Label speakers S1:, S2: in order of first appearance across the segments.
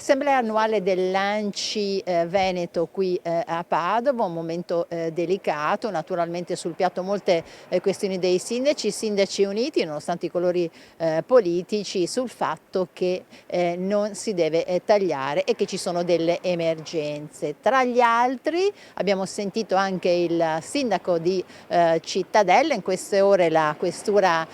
S1: Assemblea annuale dell'ANCI Veneto qui a Padova, un momento delicato, naturalmente sul piatto molte questioni dei sindaci uniti nonostante i colori politici sul fatto che non si deve tagliare e che ci sono delle emergenze. Tra gli altri abbiamo sentito anche il sindaco di Cittadella, in queste ore la questura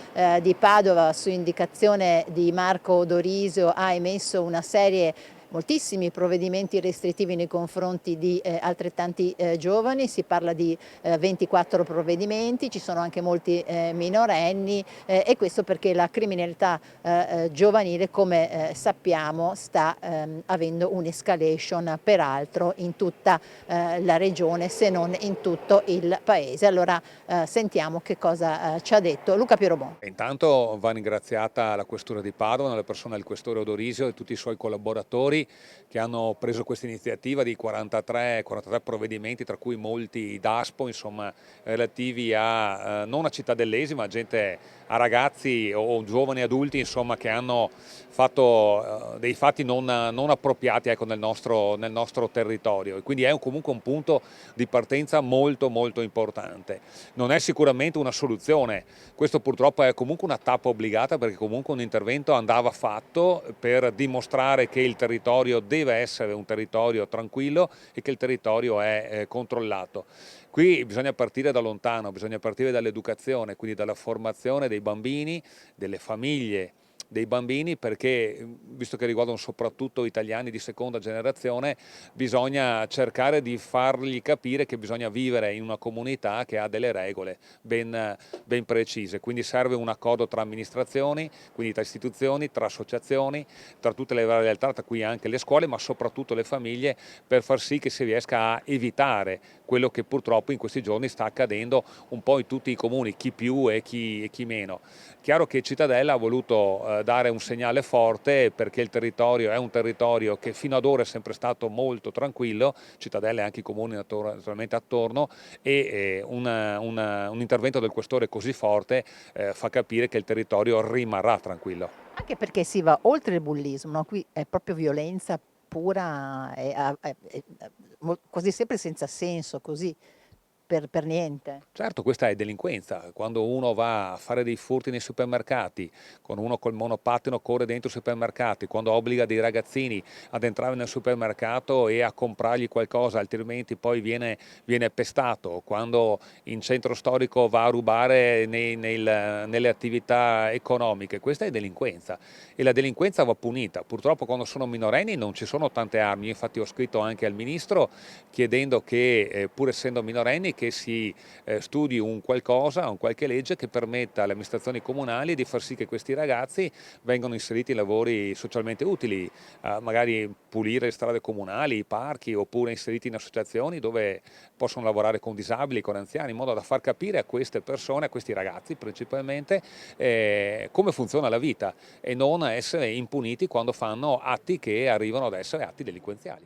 S1: di Padova su indicazione di Marco Dorisio ha emesso una serie moltissimi provvedimenti restrittivi nei confronti di altrettanti giovani, si parla di 24 provvedimenti, ci sono anche molti minorenni e questo perché la criminalità giovanile, come sappiamo, sta avendo un'escalation peraltro in tutta la regione, se non in tutto il paese. Allora sentiamo che cosa ci ha detto Luca Pirobon.
S2: Intanto va ringraziata la Questura di Padova, nella persona del Questore Odorisio e tutti i suoi collaboratori che hanno preso questa iniziativa di 43 provvedimenti, tra cui molti DASPO, insomma, relativi a non a cittadellesi, ma a ragazzi o giovani adulti, insomma, che hanno fatto dei fatti non appropriati, ecco, nel nostro territorio. E quindi è comunque un punto di partenza molto molto importante. Non è sicuramente una soluzione, questo purtroppo è comunque una tappa obbligata, perché comunque un intervento andava fatto per dimostrare che il territorio deve essere un territorio tranquillo e che il territorio è controllato. Qui bisogna partire da lontano, bisogna partire dall'educazione, quindi dalla formazione dei bambini, delle famiglie dei bambini, perché visto che riguardano soprattutto italiani di seconda generazione, bisogna cercare di fargli capire che bisogna vivere in una comunità che ha delle regole ben precise, quindi serve un accordo tra amministrazioni, quindi tra istituzioni, tra associazioni, tra tutte le varie realtà, tra cui anche le scuole, ma soprattutto le famiglie, per far sì che si riesca a evitare quello che purtroppo in questi giorni sta accadendo un po' in tutti i comuni, chi più e chi meno. Chiaro che Cittadella ha voluto dare un segnale forte, perché il territorio è un territorio che fino ad ora è sempre stato molto tranquillo, Cittadella e anche i comuni naturalmente attorno, e un intervento del questore così forte fa capire che il territorio rimarrà tranquillo.
S1: Anche perché si va oltre il bullismo, no? Qui è proprio violenza pura e quasi sempre senza senso, così, per niente.
S2: Certo, questa è delinquenza. Quando uno va a fare dei furti nei supermercati, quando uno col monopattino corre dentro i supermercati, quando obbliga dei ragazzini ad entrare nel supermercato e a comprargli qualcosa, altrimenti poi viene pestato, quando in centro storico va a rubare nelle attività economiche, questa è delinquenza e la delinquenza va punita. Purtroppo quando sono minorenni non ci sono tante armi, infatti ho scritto anche al Ministro chiedendo che pur essendo minorenni che si studi un qualche legge che permetta alle amministrazioni comunali di far sì che questi ragazzi vengano inseriti in lavori socialmente utili, magari pulire le strade comunali, i parchi, oppure inseriti in associazioni dove possono lavorare con disabili, con anziani, in modo da far capire a queste persone, a questi ragazzi principalmente, come funziona la vita e non essere impuniti quando fanno atti che arrivano ad essere atti delinquenziali.